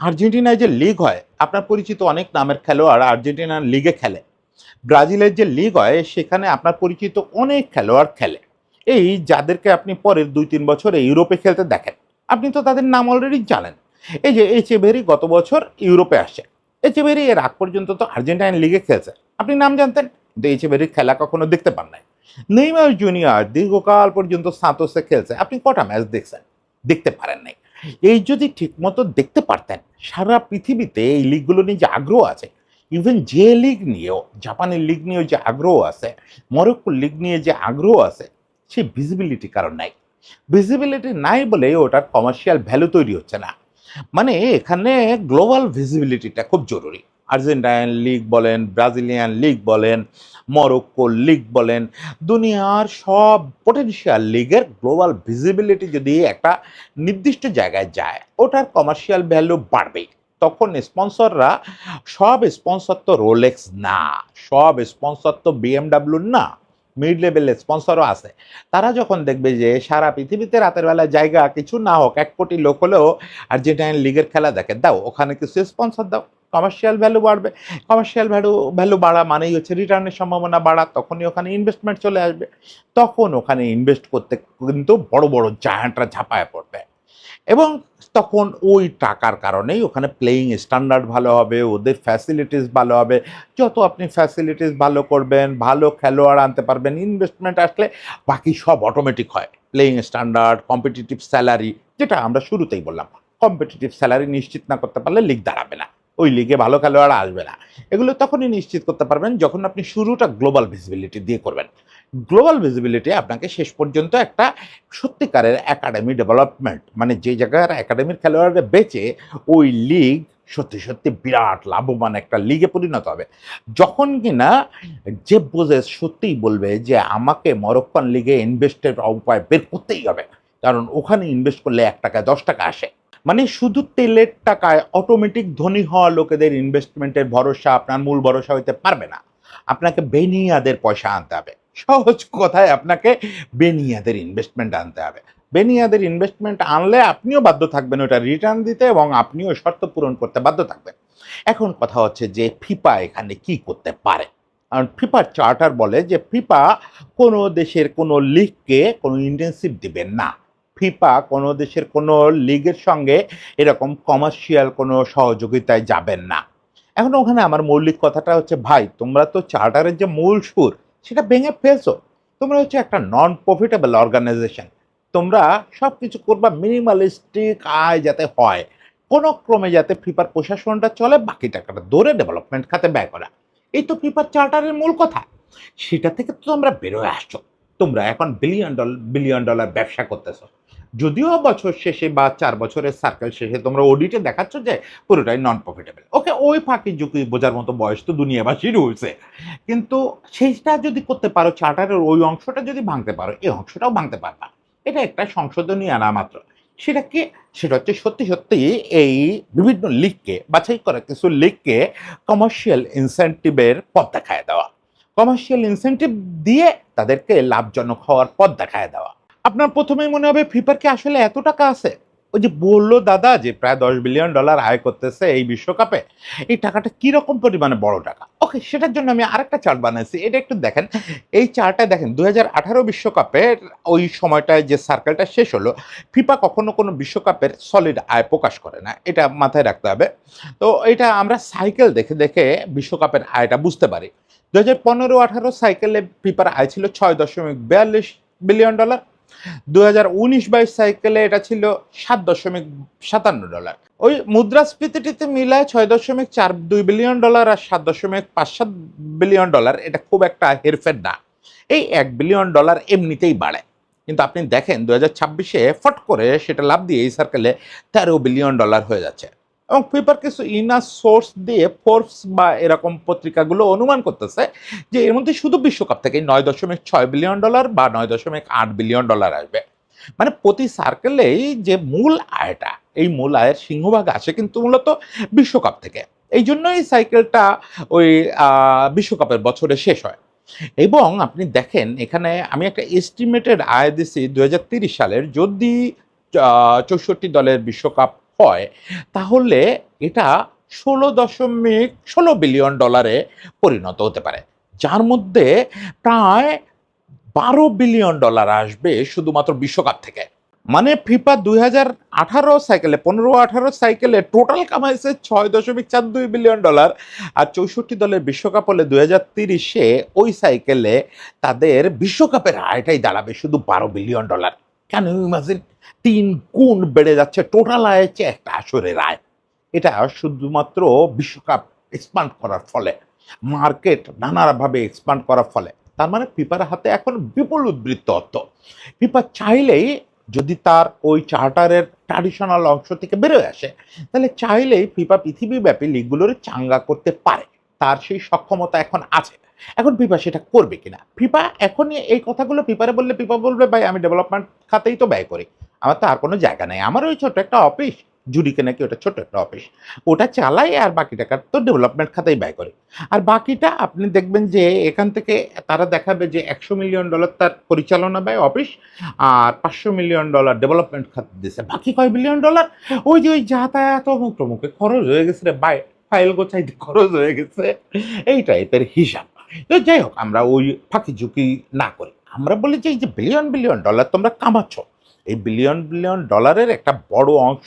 আর্জেন্টিনায় যে লিগ হয়, আপনার পরিচিত অনেক নামের খেলোয়াড় আর্জেন্টিনার লিগে খেলে। ব্রাজিলের যে লিগ হয় সেখানে আপনার পরিচিত অনেক খেলোয়াড় খেলে। এই যাদেরকে আপনি পরের ২-৩ বছরে ইউরোপে খেলতে দেখেন, আপনি তো তাদের নাম অলরেডি জানেন। এই যে এচেভেরি গত বছর ইউরোপে আসে। এচেভেরি এর আগ পর্যন্ত তো আর্জেন্টাইন লিগে খেলছে, আপনি নাম জানতেন, কিন্তু এচেভেরির খেলা কখনো দেখতে পান নাই। নেইমার জুনিয়র দীর্ঘকাল পর্যন্ত সান্তোসে খেলছে, আপনি কটা ম্যাচ দেখছেন? দেখতে পারেন নাই। এই যদি ঠিকমতো দেখতে পারতেন, সারা পৃথিবীতে এই লিগগুলো নিয়ে যে আগ্রহ আছে, ইভেন যে লিগ নিয়েও, জাপানের লিগ নিয়েও যে আগ্রহ আছে, মরক্কোর লিগ নিয়ে যে আগ্রহ আছে, সেই ভিজিবিলিটি কারণ নাই। ভিজিবিলিটি নাই বলে ওটার কমার্শিয়াল ভ্যালু তৈরি হচ্ছে না। মানে এখানে গ্লোবাল ভিজিবিলিটিটা খুব জরুরি। আর্জেন্টাইন লিগ বলেন, ব্রাজিলিয়ান লিগ বলেন, মরক্কো লিগ বলেন, দুনিয়ার সব পটেনশিয়াল লিগের গ্লোবাল ভিজিবিলিটি যদি একটা নির্দিষ্ট জায়গায় যায়, ওটার কমার্শিয়াল ভ্যালু বাড়বেই। তখন স্পন্সররা, সব স্পন্সর তো রোলেক্স না, সব স্পন্সর তো বিএমডাব্লিউ না, মিড লেভেল স্পন্সরও আছে। তারা যখন দেখবে যে সারা পৃথিবীতে রাতের বেলা জায়গা কিছু না হোক ১ কোটি লোক হলেও আর্জেন্টাইন লিগের খেলা দেখে, দাও ওখানে কিছু স্পন্সর দাও। কমার্শিয়াল ভ্যালু বাড়বে। কমার্শিয়াল ভ্যালু বাড়া মানেই হচ্ছে রিটার্নের সম্ভাবনা বাড়া। তখনই ওখানে ইনভেস্টমেন্ট চলে আসবে। তখন ওখানে ইনভেস্ট করতে কিন্তু বড়, বড় জায়ান্টরা ঝাঁপায় পড়বে। এবং তখন ওই টাকার কারণেই ওখানে প্লেয়িং স্ট্যান্ডার্ড ভালো হবে, ওদের ফ্যাসিলিটিস ভালো হবে। যত আপনি ফ্যাসিলিটিস ভালো করবেন, ভালো খেলোয়াড় আনতে পারবেন, ইনভেস্টমেন্ট আসলে বাকি সব অটোমেটিক হয়। প্লেয়িং স্ট্যান্ডার্ড, কম্পিটিটিভ স্যালারি, যেটা আমরা শুরুতেই বললাম। কম্পিটিটিভ স্যালারি নিশ্চিত না করতে পারলে লিগ দাঁড়াবে না। ওই লিগে ভালো খেলোয়াড় আসবে না। এগুলো তখনই নিশ্চিত করতে পারবেন যখন আপনি শুরুটা গ্লোবাল ভিজিবিলিটি দিয়ে করবেন। গ্লোবাল ভিজিবিলিটি আপনাকে শেষ পর্যন্ত একটা সত্যিকারের একাডেমি ডেভেলপমেন্ট, মানে যে জায়গার একাডেমির খেলোয়াড়রা বেচে ওই লিগ সত্যি, সত্যি বিরাট লাভবান একটা লিগে পরিণত হবে। যখন কিনা জেফ বেজোস সত্যিই বলবে যে আমাকে মরক্কান লিগে ইনভেস্টের উপায় বের করতেই হবে। কারণ ওখানে ইনভেস্ট করলে ৳১ ৳১০ আসে। মানে শুধু তেলের টাকায় অটোমেটিক ধনী হওয়া লোকেদের ইনভেস্টমেন্টের ভরসা আপনার মূল ভরসা হইতে পারবে না। আপনাকে বেনিয়াদের পয়সা আনতে হবে। সহজ কথায় আপনাকে বেনিয়াদের ইনভেস্টমেন্ট আনতে হবে। বেনিয়াদের ইনভেস্টমেন্ট আনলে আপনিও বাধ্য থাকবেন ওটা রিটার্ন দিতে এবং আপনিও শর্ত পূরণ করতে বাধ্য থাকবেন। এখন কথা হচ্ছে যে ফিফা এখানে কি করতে পারে? কারণ ফিফার চার্টার বলে যে ফিফা কোনো দেশের কোনো লিগকে কোনো ইনটেনসিভ দিবেন না। ফিফা কোনো দেশের কোনো লিগের সঙ্গে এরকম কমার্শিয়াল কোনো সহযোগিতায় যাবেন না। এখন ওখানে আমার মৌলিক কথাটা হচ্ছে, ভাই তোমরা তো চার্টারের যে মূল সুর সেটা ভেঙে ফেলছো। তোমরা হচ্ছে একটা নন প্রফিটেবল অর্গানাইজেশন। তোমরা সবকিছু করবা মিনিমালিস্টিক আয় যাতে হয়। কোনো ক্রমে যাতে ফিফার প্রশাসনটা চলে, বাকি টাকাটা ধরে ডেভেলপমেন্ট খাতে ব্যয় করা। এই তো ফিফার চার্টারের মূল কথা। সেটা থেকে তো তোমরা বেরোয় আসছো। তোমরা এখন বিলিয়ন ডলার ব্যবসা করতেছো। যদিও বছর শেষে বা ৪ বছরের সার্কেল শেষে তোমরা অডিটে দেখাচ্ছ যে পুরোটাই নন প্রফিটেবল। ওকে, ওই ফাঁকি ঝুঁকি বোঝার মতো বয়স তো দুনিয়াবাসীর হইছে। কিন্তু সেইটা যদি করতে পারো, চার্টারের ওই অংশটা যদি ভাঙতে পারো, এই অংশটাও ভাঙতে পারবা। এটা একটা সংশোধনী আনা মাত্র। সেটা কি? সেটা হচ্ছে সত্যি, সত্যি এই বিভিন্ন লিগকে, বাছাই করা কিছু লিগকে কমার্শিয়াল ইনসেনটিভ এর পথ দেখায় দেওয়া। কমার্শিয়াল ইনসেনটিভ দিয়ে তাদেরকে লাভজনক হওয়ার পথ দেখায় দেওয়া। আপনার ১ম এই মনে হবে ফিফার কি আসলে এত টাকা আছে? ওই যে বলল দাদা যে প্রায় $১০ বিলিয়ন আয় করতেছে এই বিশ্বকাপে। এই টাকাটা কিরকম পরিমাণে বড় টাকা? ওকে, সেটার জন্য আমি আরেকটা চার্ট বানাইছি। এটা একটু দেখেন। এই চার্টে দেখেন ২০১৮ বিশ্বকাপের ওই সময়টায় যে সার্কেলটা শেষ হলো, ফিফা কখনো কোনো বিশ্বকাপের সলিড আয় প্রকাশ করে না। এটা মাথায় রাখতে হবে। তো এটা আমরা সাইকেল দেখে, দেখে বিশ্বকাপের আয়টা বুঝতে পারি। ২০১৫-১৮ সাইকেলে ফিফার আয় ছিল $৬.৪২ বিলিয়ন। ২০১৯-২২ সাইকেলে এটা ছিল $৭.৫৭। ওই মুদ্রাস্ফীতিটিতে মিলায় $৬.৪২ বিলিয়ন আর $৭.৫৭ বিলিয়ন, এটা খুব একটা হেরফের না। এই $১ বিলিয়ন এমনিতেই বাড়ে। কিন্তু আপনি দেখেন ২০২৬-এ ফট করে সেটা লাফ দিয়ে এই সার্কেলে $১৩ বিলিয়ন হয়ে যাচ্ছে। এবং ফিফার কিছু ইনার সোর্স দিয়ে ফোর্বস বা এরকম পত্রিকাগুলো অনুমান করতেছে যে এর মধ্যে শুধু বিশ্বকাপ থেকে $৯.৬ বিলিয়ন বা $৯.৮ বিলিয়ন আসবে। মানে প্রতি সার্কেলেই যে মূল আয়টা, এই মূল আয়ের সিংহভাগ আসে কিন্তু মূলত বিশ্বকাপ থেকে। এই জন্যই সাইকেলটা ওই বিশ্বকাপের বছরে শেষ হয়। এবং আপনি দেখেন এখানে আমি একটা এস্টিমেটেড আয় দিছি ২০৩০ সালের, যদি ৬৪ দলের বিশ্বকাপ হয় তাহলে এটা $১৬.১৬ বিলিয়ন পরিণত হতে পারে। যার মধ্যে প্রায় $১২ বিলিয়ন আসবে শুধুমাত্র বিশ্বকাপ থেকে। মানে ফিফা ২০১৮ সাইকেলে ১৫-১৮ সাইকেলে টোটাল কামাইছে $৬.৪২ বিলিয়ন। আর ৬৪ দলের বিশ্বকাপ হলে ২০৩০-এ ওই সাইকেলে তাদের বিশ্বকাপের আয়টাই দাঁড়াবে শুধু $১২ বিলিয়ন। Can you imagine? ৩ গুণ বেড়ে যাচ্ছে টোটাল আয়ের চেয়ে একটা আসরের আয়। এটা শুধুমাত্র বিশ্বকাপ এক্সপান্ড করার ফলে, মার্কেট নানাভাবে এক্সপান্ড করার ফলে। তার মানে ফিফার হাতে এখন বিপুল উদ্বৃত্ত অর্থ। ফিফা চাইলেই, যদি তার ওই চার্টারের ট্র্যাডিশনাল অংশ থেকে বেরোয় আসে, তাহলে চাইলেই ফিফা পৃথিবীব্যাপী লিগগুলোর চাঙ্গা করতে পারে। তার সেই সক্ষমতা এখন আছে। এখন ফিফা সেটা করবে কিনা? ফিফা এখনই এই কথাগুলো ফিফারে বললে ফিফা বলবে, ভাই আমি ডেভেলপমেন্ট খাতেই তো ব্যয় করি। আমার তো আর কোনো জায়গা নেই। আমার ওই ছোট্ট একটা অফিস, জুরিকে নাকি ওটা ছোট একটা অফিস, ওটা চালায় আর বাকি টাকা তো ডেভেলপমেন্ট খাতেই ব্যয় করে। আর বাকিটা আপনি দেখবেন যে এখান থেকে তারা দেখাবে যে $100 মিলিয়ন তার পরিচালনা ব্যয় অফিস, আর $500 মিলিয়ন ডেভেলপমেন্ট খাতে দিছে। বাকি কয় বিলিয়ন ডলার ওই যে ওই যাতায়াত অমুক টমুকে খরচ হয়ে গেছে রে, ফাইল গোছাইতে খরচ হয়ে গেছে, এই টাইপের হিসাব। তো যাই হোক, আমরা ওই ফাঁকি ঝুঁকি না করি, আমরা বলি যে এই যে বিলিয়ন বিলিয়ন ডলার তোমরা কামাচ্ছ, এই বিলিয়ন বিলিয়ন ডলারের একটা বড় অংশ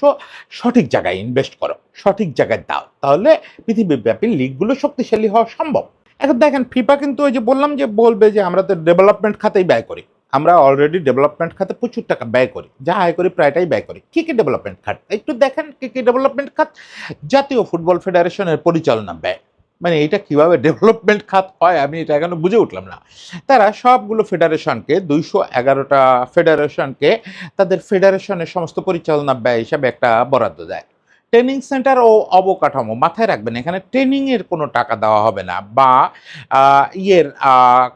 সঠিক জায়গায় ইনভেস্ট করো, সঠিক জায়গায় দাও, তাহলে পৃথিবীব্যাপী লিগগুলো শক্তিশালী হওয়া সম্ভব। এখন দেখেন ফিফা কিন্তু ওই যে বললাম যে বলবে যে আমরা তো ডেভেলপমেন্ট খাতেই ব্যয় করি, আমরা অলরেডি ডেভেলপমেন্ট খাতে প্রচুর টাকা ব্যয় করি, যা আয় করি প্রায়টাই ব্যয় করি। কী কী ডেভেলপমেন্ট খাত একটু দেখেন, কী কী ডেভেলপমেন্ট খাত? জাতীয় ফুটবল ফেডারেশনের পরিচালনা ব্যয়, মানে এটা কিভাবে ডেভেলপমেন্ট খাত হয় আমি এটা এখনো বুঝে উঠলাম না। তারা সবগুলো ফেডারেশনকে 211টা ফেডারেশনকে তাদের ফেডারেশনের সমস্ত পরিচালনা ব্যয় হিসাবে একটা বরাদ্দ দেয়। ট্রেনিং সেন্টার ও অবকাঠামো মাথায় রাখবেন, এখানে ট্রেনিংয়ের কোনো টাকা দেওয়া হবে না, বা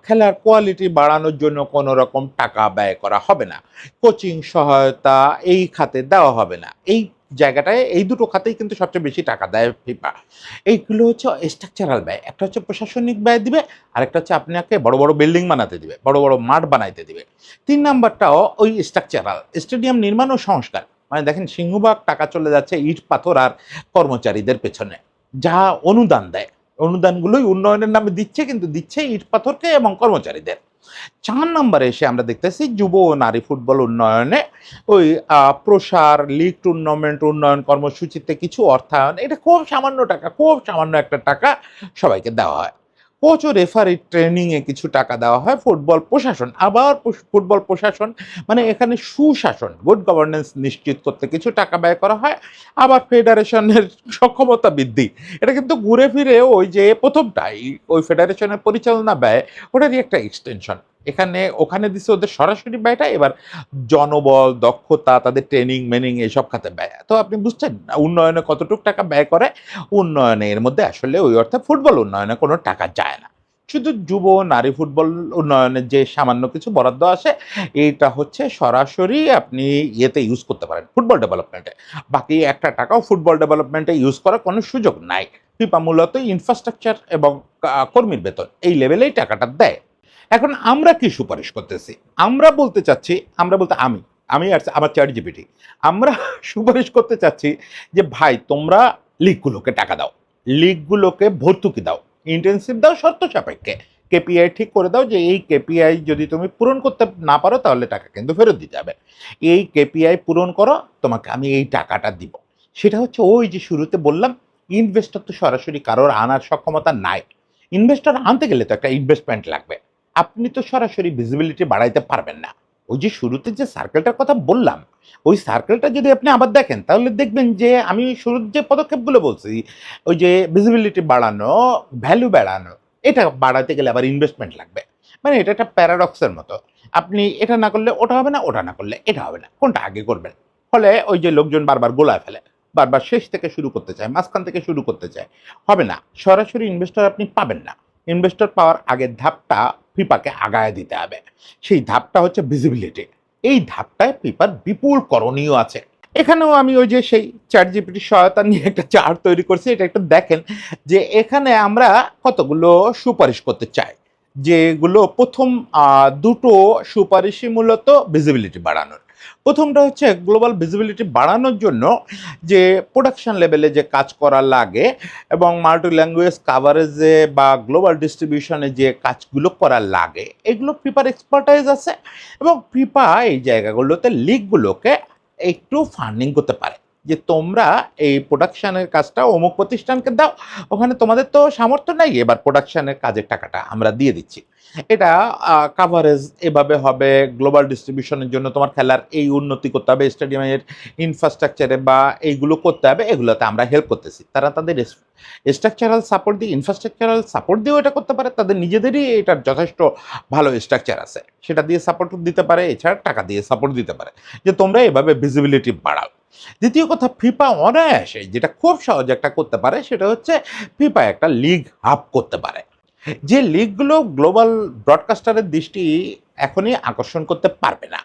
খেলার কোয়ালিটি বাড়ানোর জন্য কোনো রকম টাকা ব্যয় করা হবে না, কোচিং সহায়তা এই খাতে দেওয়া হবে না। এই জায়গাটায় এই দুটো খাতেই কিন্তু সবচেয়ে বেশি টাকা দেয় ফিফা। এইগুলো হচ্ছে স্ট্রাকচারাল ব্যয়, একটা হচ্ছে প্রশাসনিক ব্যয় দিবে, আরেকটা হচ্ছে আপনাকে বড় বড় বিল্ডিং বানাতে দিবে, বড় বড় মাঠ বানাইতে দিবে। 3 নাম্বারটাও ওই স্ট্রাকচারাল, স্টেডিয়াম নির্মাণ ও সংস্কার। মানে দেখেন সিংহভাগ টাকা চলে যাচ্ছে ইট পাথর আর কর্মচারীদের পেছনে, যা অনুদান দেয়, অনুদানগুলোই উন্নয়নের নামে দিচ্ছে, কিন্তু দিচ্ছে ইট পাথরকে এবং কর্মচারীদের। 4 নম্বরে এসে আমরা দেখতেছি যুব ও নারী ফুটবল উন্নয়নে ওই প্রসার, লিগ টুর্নামেন্ট উন্নয়ন কর্মসূচিতে কিছু অর্থায়ন, এটা খুব সামান্য টাকা, খুব সামান্য একটা টাকা সবাইকে দেওয়া হয়। কোচ ও রেফারি ট্রেনিংয়ে কিছু টাকা দেওয়া হয়। ফুটবল প্রশাসন, আবার ফুটবল প্রশাসন মানে এখানে সুশাসন, গুড গভর্নেন্স নিশ্চিত করতে কিছু টাকা ব্যয় করা হয়। আবার ফেডারেশনের সক্ষমতা বৃদ্ধি, এটা কিন্তু ঘুরে ফিরে ওই যে প্রথমটাই, ওই ফেডারেশনের পরিচালনা ব্যয় ওটারই একটা এক্সটেনশন। এখানে ওখানে দিচ্ছে ওদের সরাসরি ব্যয়টা, এবার জনবল, দক্ষতা, তাদের ট্রেনিং মেনিং এইসব খাতে ব্যয়। তো আপনি বুঝছেন উন্নয়নে কতটুকু টাকা ব্যয় করে। উন্নয়নে এর মধ্যে আসলে ওই অর্থে ফুটবল উন্নয়নে কোনো টাকা যায় না, শুধু যুব নারী ফুটবল উন্নয়নের যে সামান্য কিছু বরাদ্দ আসে, এইটা হচ্ছে সরাসরি আপনি ইয়েতে ইউজ করতে পারেন, ফুটবল ডেভেলপমেন্টে। বাকি একটা টাকাও ফুটবল ডেভেলপমেন্টে ইউজ করার কোনো সুযোগ নাই। ফিফা মূলত ইনফ্রাস্ট্রাকচার এবং কর্মীর বেতন এই লেভেলেই টাকাটা দেয়। এখন আমরা কি সুপারিশ করতেছি? আমরা বলতে চাচ্ছি, আমরা বলতে আমি আমি আর আমার চ্যাট জিপিটি, আমরা সুপারিশ করতে চাচ্ছি যে ভাই তোমরা লিগগুলোকে টাকা দাও, লিগগুলোকে ভর্তুকি দাও, ইন্টেনসিভ দাও শর্ত সাপেক্ষে, কেপিআই ঠিক করে দাও যে এই কেপিআই যদি তুমি পূরণ করতে না পারো তাহলে টাকা কিন্তু ফেরত দিতে হবে। এই কেপিআই পূরণ করো, তোমাকে আমি এই টাকাটা দিব। সেটা হচ্ছে ওই যে শুরুতে বললাম, ইনভেস্টর তো সরাসরি কারোর আনার সক্ষমতা নাই। ইনভেস্টর আনতে গেলে তো একটা ইনভেস্টমেন্ট লাগবে, আপনি তো সরাসরি ভিজিবিলিটি বাড়াইতে পারবেন না। ওই যে শুরুতে যে সার্কেলটার কথা বললাম, ওই সার্কেলটা যদি আপনি আবার দেখেন তাহলে দেখবেন যে আমি শুরুর যে পদক্ষেপগুলো বলছি, ওই যে ভিজিবিলিটি বাড়ানো, ভ্যালু বাড়ানো, এটা বাড়াতে গেলে আবার ইনভেস্টমেন্ট লাগবে। মানে এটা একটা প্যারাডক্সের মতো, আপনি এটা না করলে ওটা হবে না, ওটা না করলে এটা হবে না, কোনটা আগে করবেন? ফলে ওই যে লোকজন বারবার গোলায় ফেলে, বারবার শেষ থেকে শুরু করতে চায়, মাঝখান থেকে শুরু করতে চায়, হবে না। সরাসরি ইনভেস্টর আপনি পাবেন না। ইনভেস্টর পাওয়ার আগের ধাপটা ফিফাকে আগায় দিতে হবে, সেই ধাপটা হচ্ছে ভিজিবিলিটি। এই ধাপটায় ফিফার বিপুল করণীয় আছে। এখানেও আমি ওই যে সেই চ্যাট জিপিটির সহায়তা নিয়ে একটা চার্ট তৈরি করছি, এটা একটু দেখেন যে এখানে আমরা কতগুলো সুপারিশ করতে চাই, যেগুলো প্রথম দুটো সুপারিশই মূলত ভিজিবিলিটি বাড়ানোর। প্রথমটা হচ্ছে গ্লোবাল ভিজিবিলিটি বাড়ানোর জন্য যে প্রোডাকশন লেভেলে যে কাজ করা লাগে এবং মাল্টি ল্যাঙ্গুয়েজ কাভারেজে বা গ্লোবাল ডিস্ট্রিবিউশনে যে কাজগুলো করা লাগে, এগুলো ফিফার এক্সপার্টাইজ আছে, এবং ফিফা এই জায়গাগুলোতে লিগগুলোকে একটু ফান্ডিং করতে পারে যে তোমরা এই প্রোডাকশনের কাজটা অমুক প্রতিষ্ঠানকে দাও, ওখানে তোমাদের তো সামর্থ্য নাই, এবার প্রোডাকশনের কাজের টাকাটা আমরা দিয়ে দিচ্ছি। এটা কাভারেজ এভাবে হবে, গ্লোবাল ডিস্ট্রিবিউশনের জন্য তোমার খেলার এই উন্নতি করতে হবে, স্টেডিয়ামের ইনফ্রাস্ট্রাকচারে বা এইগুলো করতে হবে, এগুলোতে আমরা হেল্প করতেছি। তারা তাদের স্ট্রাকচারাল সাপোর্ট দিয়ে, ইনফ্রাস্ট্রাকচারাল সাপোর্ট দিয়েও এটা করতে পারে, তাদের নিজেদেরই এটার যথেষ্ট ভালো স্ট্রাকচার আছে, সেটা দিয়ে সাপোর্ট দিতে পারে, এছাড়া টাকা দিয়ে সাপোর্ট দিতে পারে যে তোমরা এভাবে ভিজিবিলিটি বাড়াও। দ্বিতীয় কথা, ফিফা অনায়াসে যেটা খুব সহজ একটা করতে পারে সেটা হচ্ছে ফিফা একটা লিগ হাব করতে পারে, যে লিগগুলো গ্লোবাল ব্রডকাস্টারের দৃষ্টি এখনই আকর্ষণ করতে পারবে না,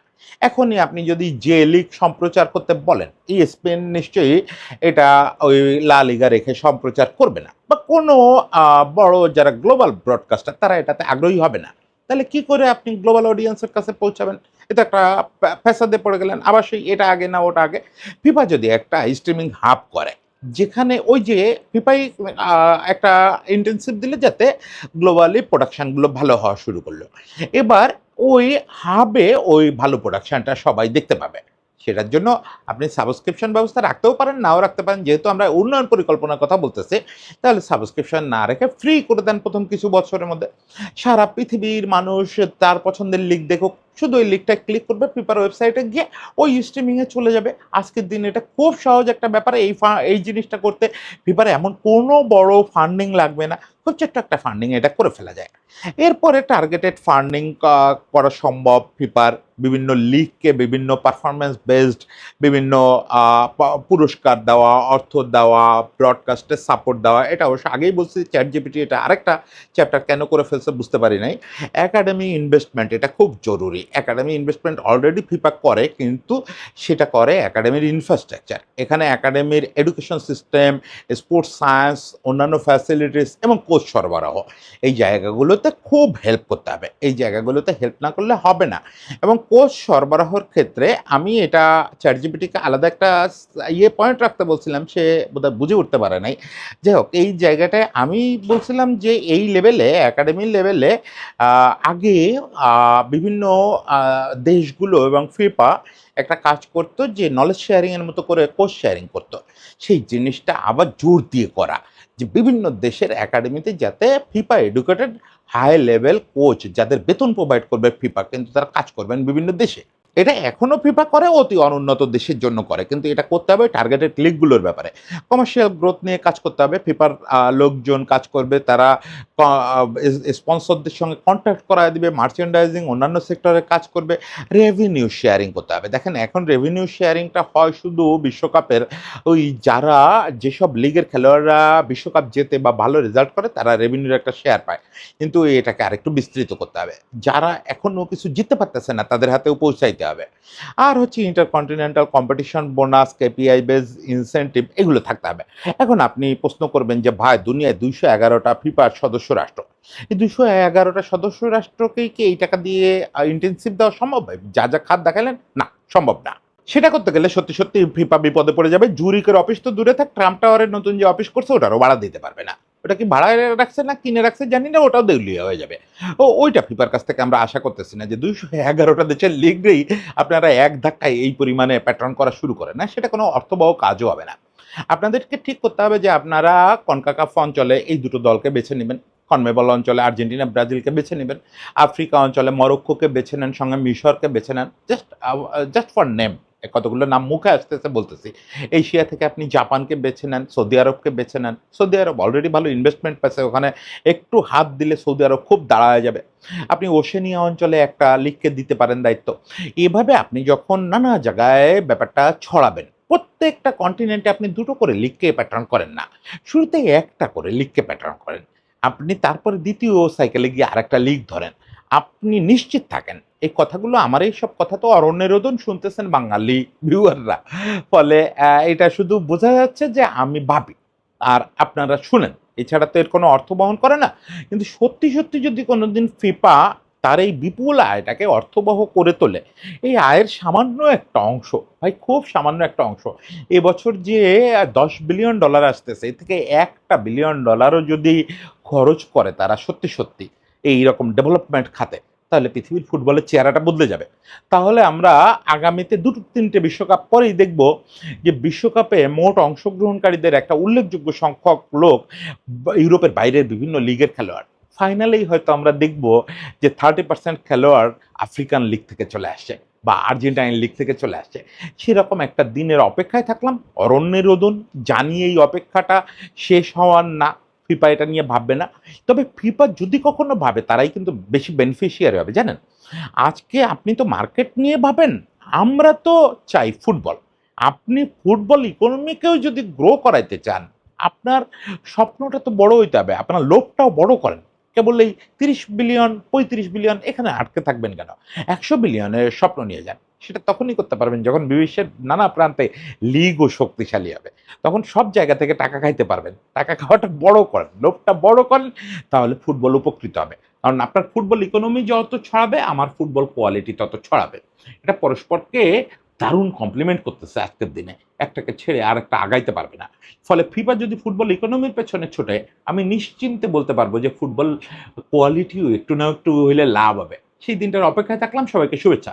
এখনই আপনি যদি যে লিগ সম্প্রচার করতে বলেন, ESPN নিশ্চয়ই এটা ওই লা লিগা রেখে সম্প্রচার করবে না, বা কোনো বড় যারা গ্লোবাল ব্রডকাস্টার তারা এটাতে আগ্রহী হবে না। তাহলে কি করে আপনি গ্লোবাল অডিয়েন্সের কাছে পৌঁছাবেন? এটা একটা ফ্যাসাদে পড়ে গেলেন। আবার সেই এটা আগে না ওটা আগে। ফিফা যদি একটা স্ট্রিমিং হাব করে, যেখানে ওই যে ফিফাই একটা ইন্টেনসিভ দিলে যাতে গ্লোবালি প্রোডাকশনগুলো ভালো হওয়া শুরু করলো। এবার ওই হাবে ওই ভালো প্রোডাকশনটা সবাই দেখতে পাবে। সেটার জন্য আপনি সাবস্ক্রিপশন ব্যবস্থা রাখতেও পারেন, নাও রাখতে পারেন। যেহেতু আমরা উন্নয়ন পরিকল্পনার কথা বলতেছি, তাহলে সাবস্ক্রিপশন না রেখে ফ্রি করে দেন প্রথম কিছু বছরের মধ্যে। সারা পৃথিবীর মানুষ তার পছন্দের লিগ দেখুক, শুধু ওই লিগটায় ক্লিক করবে, ফিফার ওয়েবসাইটে গিয়ে ওই স্ট্রিমিংয়ে চলে যাবে। আজকের দিনে এটা খুব সহজ একটা ব্যাপার। এই জিনিসটা করতে ফিফার এমন কোনো বড় ফান্ডিং লাগবে না, খুব ছোট্ট একটা ফান্ডিং এটা করে ফেলা যায়। এরপরে টার্গেটেড ফান্ডিং করা সম্ভব। ফিফার বিভিন্ন লিগকে বিভিন্ন পারফরমেন্স বেসড বিভিন্ন পুরস্কার দেওয়া, অর্থ দেওয়া, ব্রডকাস্টের সাপোর্ট দেওয়া। এটা অবশ্য আগেই বলছি, চ্যাট জিপিটি এটা আরেকটা চ্যাপ্টার কেন করে ফেলছে বুঝতে পারি নাই। একাডেমি ইনভেস্টমেন্ট এটা খুব জরুরি। একাডেমি ইনভেস্টমেন্ট অলরেডি ফিফা করে, কিন্তু সেটা করে একাডেমির ইনফ্রাস্ট্রাকচার। এখানে একাডেমির এডুকেশন সিস্টেম, স্পোর্টস সায়েন্স, অন্যান্য ফ্যাসিলিটিস এবং কোচ সরবরাহ, এই জায়গাগুলোতে খুব হেল্প করতে হবে। এই জায়গাগুলোতে হেল্প না করলে হবে না। এবং কোচ সরবরাহের ক্ষেত্রে আমি এটা চ্যাট জিপিটিকে আলাদা একটা পয়েন্ট রাখতে বলছিলাম, সে বোধহয় বুঝে উঠতে পারে নাই। যাই হোক, এই জায়গাটায় আমি বলছিলাম যে এই লেভেলে, একাডেমির লেভেলে আগে বিভিন্ন দেশগুলো এবং ফিফা একটা কাজ করতো যে নলেজ শেয়ারিংয়ের মতো করে কোচ শেয়ারিং করতো। সেই জিনিসটা আবার জোর দিয়ে করা, যে বিভিন্ন দেশের একাডেমিতে যাতে FIFA educated high level coach যাদের বেতন প্রোভাইড করবে ফিফা, কিন্তু তারা কাজ করবেন বিভিন্ন দেশে। এটা এখনো ফিফা করে, অতি অনুন্নত দেশের জন্য করে, কিন্তু এটা করতে হবে টার্গেটেড লিগগুলোর ব্যাপারে। কমার্শিয়াল গ্রোথ নিয়ে কাজ করতে হবে। ফিফার লোকজন কাজ করবে, তারা স্পন্সরদের সঙ্গে কন্ট্যাক্ট করায় দিবে, মার্চেন্ডাইজিং অন্যান্য সেক্টরে কাজ করবে, রেভিনিউ শেয়ারিং করতে হবে। দেখেন এখন রেভিনিউ শেয়ারিংটা হয় শুধু বিশ্বকাপের ওই যারা যেসব লিগের খেলোয়াড়রা বিশ্বকাপ জেতে বা ভালো রেজাল্ট করে তারা রেভিনিউর একটা শেয়ার পায়, কিন্তু এটাকে আরেকটু বিস্তৃত করতে হবে। যারা এখনো কিছু জিততে পারতেছে না তাদের হাতেও পৌঁছাইতে হবে। আর হচ্ছে intercontinental competition, bonus, KPI base incentive, এগুলো থাকতে হবে। এখন আপনি প্রশ্ন করবেন যে ভাই, দুনিয়ায় 211টা ফিফার সদস্য রাষ্ট্র, এই 211টা সদস্য রাষ্ট্রকেই কি এই টাকা দিয়ে ইন্টেনসিভ দেওয়া সম্ভব? যা যা খাত দেখালেন, না, সম্ভব না। সেটা করতে গেলে সত্যি সত্যি ফিফা বিপদে পড়ে যাবে। জুরিকের অফিস তো দূরে থাক, ট্রাম্প টাওয়ারের নতুন যে অফিস করছে ওটারও ভাড়া দিতে পারবে না। ওটা কি ভাড়ায় রাখছে না কিনে রাখছে জানি না, ওটাও দেউলিয়া হয়ে যাবে। ওইটা ফিফার কাছ থেকে আমরা আশা করতেছি না যে 211টা দেশের লিগেই আপনারা এক ধাক্কায় এই পরিমাণে প্যাটার্ন করা শুরু করেন না, সেটা কোনো অর্থবহ কাজও হবে না। আপনাদেরকে ঠিক করতে হবে যে আপনারা কনকাকাফ অঞ্চলে এই দুটো দলকে বেছে নেবেন, কনমেবল অঞ্চলে আর্জেন্টিনা ব্রাজিলকে বেছে নেবেন, আফ্রিকা অঞ্চলে মরক্কোকে বেছে নেন, সঙ্গে মিশরকে বেছে নেন, জাস্ট ফর নেম, কতগুলো নাম মুখে আসতেছে বলতেছি। এশিয়া থেকে আপনি জাপানকে বেছে নেন, সৌদি আরবকে বেছে নেন। সৌদি আরব অলরেডি ভালো ইনভেস্টমেন্ট পাচ্ছে, ওখানে একটু হাত দিলে সৌদি আরব খুব দাঁড়ায় যাবে। আপনি ওশেনিয়া অঞ্চলে একটা লিগকে দিতে পারেন দায়িত্ব। এভাবে আপনি যখন নানা জায়গায় ব্যাপারটা ছড়াবেন, প্রত্যেকটা কন্টিনেন্টে আপনি দুটো করে লিগকে প্যাটার্ন করেন না, শুরুতে একটা করে লিগকে প্যাটার্ন করেন। আপনি তারপরে দ্বিতীয় সাইকেলে গিয়ে আরেকটা লিগ ধরেন। আপনি নিশ্চিত থাকেন এই কথাগুলো, আমার এইসব কথা তো অরণ্যের রোদন শুনতেছেন বাঙালি ভিউয়াররা, ফলে এটা শুধু বোঝা যাচ্ছে যে আমি ভাবি আর আপনারা শুনেন, এছাড়া তো এর কোনো অর্থ বহন করে না। কিন্তু সত্যি সত্যি যদি কোনোদিন ফিফা তার এই বিপুল আয়টাকে অর্থবহ করে তোলে, এই আয়ের সামান্য একটা অংশ, ভাই খুব সামান্য একটা অংশ, এবছর যে $10 বিলিয়ন আসতেছে, এ থেকে $1 বিলিয়ন যদি খরচ করে তারা সত্যি সত্যি এই রকম ডেভেলপমেন্ট খাতে, তাহলে পৃথিবীর ফুটবলের চেহারাটা বদলে যাবে। তাহলে আমরা আগামীতে 2-3টে বিশ্বকাপ পরেই দেখব যে বিশ্বকাপে মোট অংশগ্রহণকারীদের একটা উল্লেখযোগ্য সংখ্যক লোক ইউরোপের বাইরের বিভিন্ন লিগের খেলোয়াড়। ফাইনালেই হয়তো আমরা দেখব যে 30% খেলোয়াড় আফ্রিকান লিগ থেকে চলে আসছে বা আর্জেন্টাইন লিগ থেকে চলে আসছে। সেরকম একটা দিনের অপেক্ষায় থাকলাম, অরণ্যের রোদন। জানি এই অপেক্ষাটা শেষ হওয়ার না, ফিফা এটা নিয়ে ভাববে না। তবে ফিফা যদি কখনো ভাবে, তারাই কিন্তু বেশি বেনিফিশিয়ারি হবে জানেন। আজকে আপনি তো মার্কেট নিয়ে ভাবেন, আমরা তো চাই ফুটবল। আপনি ফুটবল ইকোনমিকেও যদি গ্রো করাইতে চান, আপনার স্বপ্নটা তো বড় হইতে হবে, আপনার লোভটাও বড় করেন। কেবল এই 30 বিলিয়ন 35 বিলিয়ন এখানে আটকে থাকবেন কেন? 100 বিলিয়নের স্বপ্ন নিয়ে যান, সেটা তখনই করতে পারবেন যখন বিশ্বের নানা প্রান্তে লিগও শক্তিশালী হবে। তখন সব জায়গা থেকে টাকা খাইতে পারবেন। টাকা খাওয়াটা বড় করেন, লোভটা বড় করেন, তাহলে ফুটবল উপকৃত হবে। কারণ আপনার ফুটবল ইকোনমি যত ছড়াবে, আমার ফুটবল কোয়ালিটি তত ছড়াবে। এটা পরস্পরকে দারুণ কমপ্লিমেন্ট করতেছে আজকের দিনে। একটাকে ছেড়ে আরেকটা আগাইতে পারবে না। ফলে ফিফা যদি ফুটবল ইকোনমির পেছনে ছোটে, আমি নিশ্চিন্তে বলতে পারবো যে ফুটবল কোয়ালিটিও একটু না একটু হইলে লাভ হবে। সেই দিনটার অপেক্ষায় থাকলাম। সবাইকে শুভেচ্ছা।